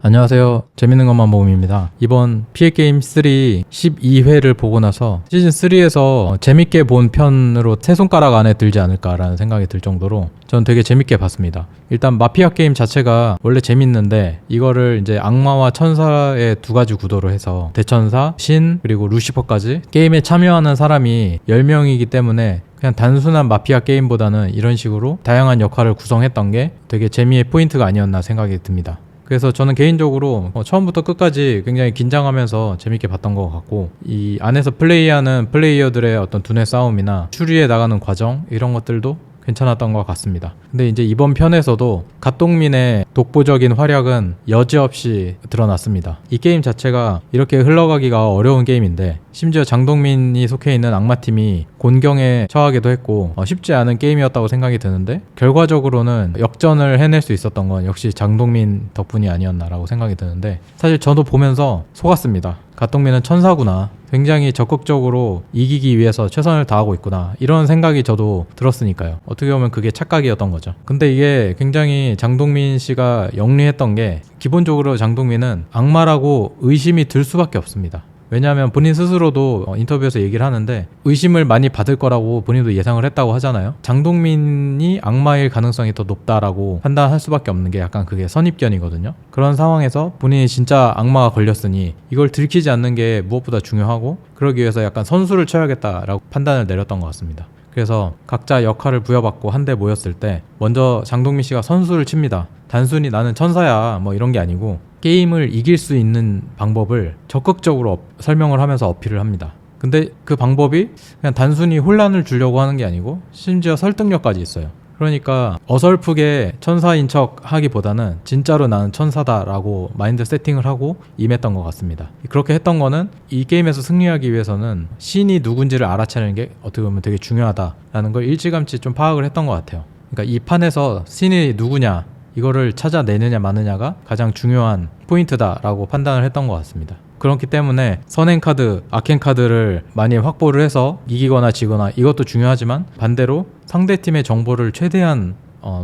안녕하세요. 재밌는 것만 모음입니다. 이번 PA게임 3 12회를 보고 나서 시즌 3에서 재밌게 본 편으로 세 손가락 안에 들지 않을까라는 생각이 들 정도로 전 되게 재밌게 봤습니다. 일단 마피아 게임 자체가 원래 재밌는데 이거를 이제 악마와 천사의 두 가지 구도로 해서 대천사, 신, 그리고 루시퍼까지 게임에 참여하는 사람이 10명이기 때문에 그냥 단순한 마피아 게임보다는 이런 식으로 다양한 역할을 구성했던 게 되게 재미의 포인트가 아니었나 생각이 듭니다. 그래서 저는 개인적으로 처음부터 끝까지 굉장히 긴장하면서 재밌게 봤던 것 같고, 이 안에서 플레이하는 플레이어들의 어떤 두뇌 싸움이나 추리해 나가는 과정, 이런 것들도 괜찮았던 것 같습니다. 근데 이제 이번 편에서도 갓동민의 독보적인 활약은 여지없이 드러났습니다. 이 게임 자체가 이렇게 흘러가기가 어려운 게임인데 심지어 장동민이 속해 있는 악마팀이 곤경에 처하기도 했고 쉽지 않은 게임이었다고 생각이 드는데 결과적으로는 역전을 해낼 수 있었던 건 역시 장동민 덕분이 아니었나라고 생각이 드는데, 사실 저도 보면서 속았습니다. 갓동민은 천사구나, 굉장히 적극적으로 이기기 위해서 최선을 다하고 있구나, 이런 생각이 저도 들었으니까요. 어떻게 보면 그게 착각이었던 거죠. 근데 이게 굉장히 장동민 씨가 영리했던 게, 기본적으로 장동민은 악마라고 의심이 들 수밖에 없습니다. 왜냐하면 본인 스스로도 인터뷰에서 얘기를 하는데 의심을 많이 받을 거라고 본인도 예상을 했다고 하잖아요. 장동민이 악마일 가능성이 더 높다라고 판단할 수밖에 없는 게 약간 그게 선입견이거든요. 그런 상황에서 본인이 진짜 악마가 걸렸으니 이걸 들키지 않는 게 무엇보다 중요하고, 그러기 위해서 약간 선수를 쳐야겠다라고 판단을 내렸던 것 같습니다. 그래서 각자 역할을 부여받고 한데 모였을 때 먼저 장동민 씨가 선수를 칩니다. 단순히 나는 천사야 뭐 이런 게 아니고 게임을 이길 수 있는 방법을 적극적으로 설명을 하면서 어필을 합니다. 근데 그 방법이 그냥 단순히 혼란을 주려고 하는 게 아니고 심지어 설득력까지 있어요. 그러니까 어설프게 천사인 척 하기보다는 진짜로 나는 천사다라고 마인드 세팅을 하고 임했던 것 같습니다. 그렇게 했던 거는 이 게임에서 승리하기 위해서는 신이 누군지를 알아차리는 게 어떻게 보면 되게 중요하다라는 걸 일찌감치 좀 파악을 했던 것 같아요. 그러니까 이 판에서 신이 누구냐, 이거를 찾아내느냐 마느냐가 가장 중요한 포인트다라고 판단을 했던 것 같습니다. 그렇기 때문에 선행 카드, 악행 카드를 많이 확보를 해서 이기거나 지거나 이것도 중요하지만, 반대로 상대팀의 정보를 최대한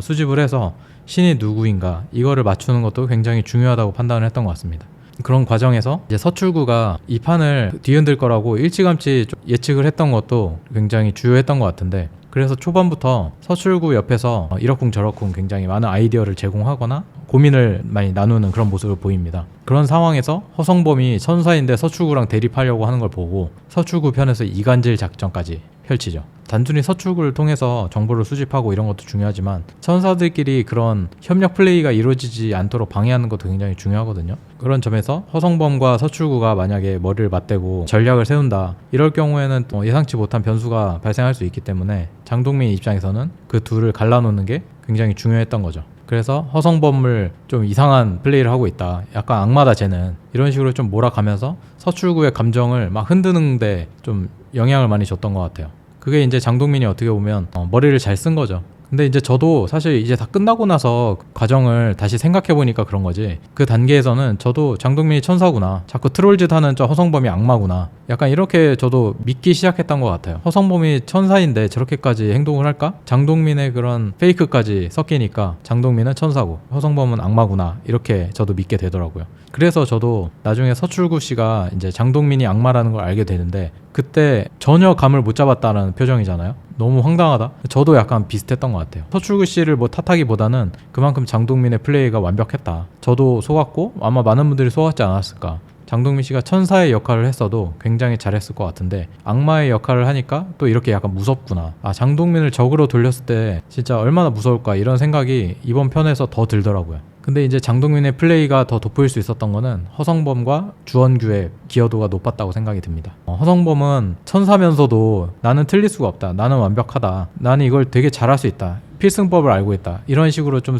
수집을 해서 신이 누구인가 이거를 맞추는 것도 굉장히 중요하다고 판단을 했던 것 같습니다. 그런 과정에서 이제 서출구가 이 판을 뒤흔들 거라고 일찌감치 예측을 했던 것도 굉장히 주요했던 것 같은데, 그래서 초반부터 서출구 옆에서 이러쿵저러쿵 굉장히 많은 아이디어를 제공하거나 고민을 많이 나누는 그런 모습을 보입니다. 그런 상황에서 허성범이 천사인데 서출구랑 대립하려고 하는 걸 보고 서출구 편에서 이간질 작전까지 펼치죠. 단순히 서출구를 통해서 정보를 수집하고 이런 것도 중요하지만 천사들끼리 그런 협력 플레이가 이루어지지 않도록 방해하는 것도 굉장히 중요하거든요. 그런 점에서 허성범과 서출구가 만약에 머리를 맞대고 전략을 세운다, 이럴 경우에는 예상치 못한 변수가 발생할 수 있기 때문에 장동민 입장에서는 그 둘을 갈라놓는 게 굉장히 중요했던 거죠. 그래서 허성범을 좀 이상한 플레이를 하고 있다, 약간 악마다 쟤는, 이런 식으로 좀 몰아가면서 서출구의 감정을 막 흔드는데 좀 영향을 많이 줬던 것 같아요. 그게 이제 장동민이 어떻게 보면 머리를 잘 쓴 거죠. 근데 이제 저도 사실 이제 다 끝나고 나서 과정을 다시 생각해보니까 그런 거지, 그 단계에서는 저도 장동민이 천사구나, 자꾸 트롤짓 하는 저 허성범이 악마구나, 약간 이렇게 저도 믿기 시작했던 것 같아요. 허성범이 천사인데 저렇게까지 행동을 할까? 장동민의 그런 페이크까지 섞이니까 장동민은 천사고 허성범은 악마구나, 이렇게 저도 믿게 되더라고요. 그래서 저도 나중에 서출구 씨가 이제 장동민이 악마라는 걸 알게 되는데 그때 전혀 감을 못 잡았다는 표정이잖아요. 너무 황당하다. 저도 약간 비슷했던 것 같아요. 서출구 씨를 뭐 탓하기보다는 그만큼 장동민의 플레이가 완벽했다, 저도 속았고 아마 많은 분들이 속았지 않았을까. 장동민 씨가 천사의 역할을 했어도 굉장히 잘했을 것 같은데 악마의 역할을 하니까 또 이렇게 약간 무섭구나, 장동민을 적으로 돌렸을 때 진짜 얼마나 무서울까, 이런 생각이 이번 편에서 더 들더라고요. 근데 이제 장동민의 플레이가 더 돋보일 수 있었던 거는 허성범과 주원규의 기여도가 높았다고 생각이 듭니다. 허성범은 천사면서도 나는 틀릴 수가 없다, 나는 완벽하다, 나는 이걸 되게 잘할 수 있다, 필승법을 알고 있다, 이런 식으로 좀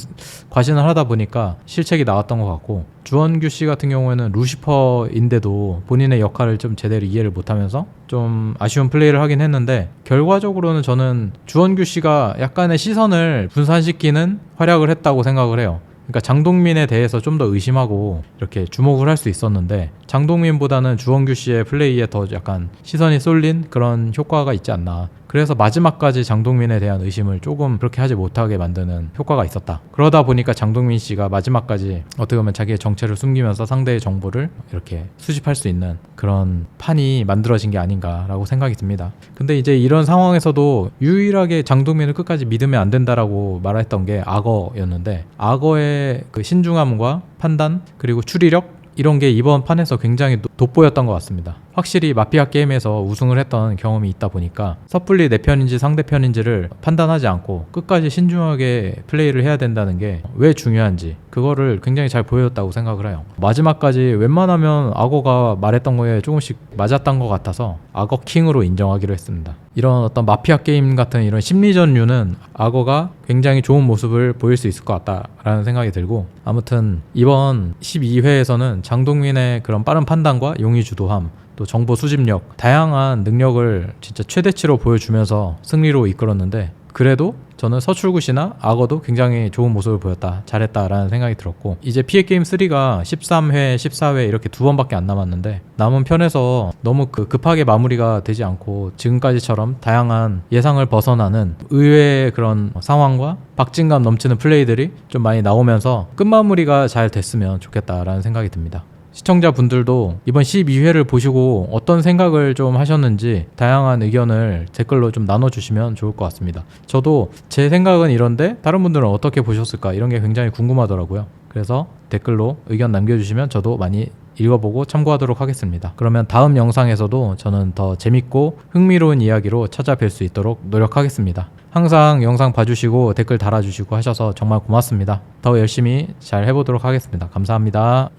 과신을 하다 보니까 실책이 나왔던 것 같고, 주원규 씨 같은 경우에는 루시퍼인데도 본인의 역할을 좀 제대로 이해를 못하면서 좀 아쉬운 플레이를 하긴 했는데, 결과적으로는 저는 주원규 씨가 약간의 시선을 분산시키는 활약을 했다고 생각을 해요. 그러니까 장동민에 대해서 좀 더 의심하고 이렇게 주목을 할 수 있었는데 장동민보다는 주원규 씨의 플레이에 더 약간 시선이 쏠린 그런 효과가 있지 않나. 그래서 마지막까지 장동민에 대한 의심을 조금 그렇게 하지 못하게 만드는 효과가 있었다. 그러다 보니까 장동민 씨가 마지막까지 어떻게 보면 자기의 정체를 숨기면서 상대의 정보를 이렇게 수집할 수 있는 그런 판이 만들어진 게 아닌가라고 생각이 듭니다. 근데 이제 이런 상황에서도 유일하게 장동민을 끝까지 믿으면 안 된다라고 말했던 게 악어였는데, 악어의 그 신중함과 판단 그리고 추리력, 이런 게 이번 판에서 굉장히 돋보였던 것 같습니다. 확실히 마피아 게임에서 우승을 했던 경험이 있다 보니까 섣불리 내 편인지 상대 편인지를 판단하지 않고 끝까지 신중하게 플레이를 해야 된다는 게 왜 중요한지 그거를 굉장히 잘 보여줬다고 생각을 해요. 마지막까지 웬만하면 악어가 말했던 거에 조금씩 맞았던 것 같아서 악어 킹으로 인정하기로 했습니다. 이런 어떤 마피아 게임 같은 이런 심리전류는 악어가 굉장히 좋은 모습을 보일 수 있을 것 같다라는 생각이 들고, 아무튼 이번 12회에서는 장동민의 그런 빠른 판단과 용의주도함, 또 정보 수집력, 다양한 능력을 진짜 최대치로 보여주면서 승리로 이끌었는데, 그래도 저는 서출굿이나 악어도 굉장히 좋은 모습을 보였다, 잘했다라는 생각이 들었고, 이제 피해게임3가 13회, 14회 이렇게 2번밖에 안 남았는데 남은 편에서 너무 급하게 마무리가 되지 않고 지금까지처럼 다양한 예상을 벗어나는 의외의 그런 상황과 박진감 넘치는 플레이들이 좀 많이 나오면서 끝마무리가 잘 됐으면 좋겠다라는 생각이 듭니다. 시청자분들도 이번 12회를 보시고 어떤 생각을 좀 하셨는지 다양한 의견을 댓글로 좀 나눠주시면 좋을 것 같습니다. 저도 제 생각은 이런데 다른 분들은 어떻게 보셨을까, 이런 게 굉장히 궁금하더라고요. 그래서 댓글로 의견 남겨주시면 저도 많이 읽어보고 참고하도록 하겠습니다. 그러면 다음 영상에서도 저는 더 재밌고 흥미로운 이야기로 찾아뵐 수 있도록 노력하겠습니다. 항상 영상 봐주시고 댓글 달아주시고 하셔서 정말 고맙습니다. 더 열심히 잘 해보도록 하겠습니다. 감사합니다.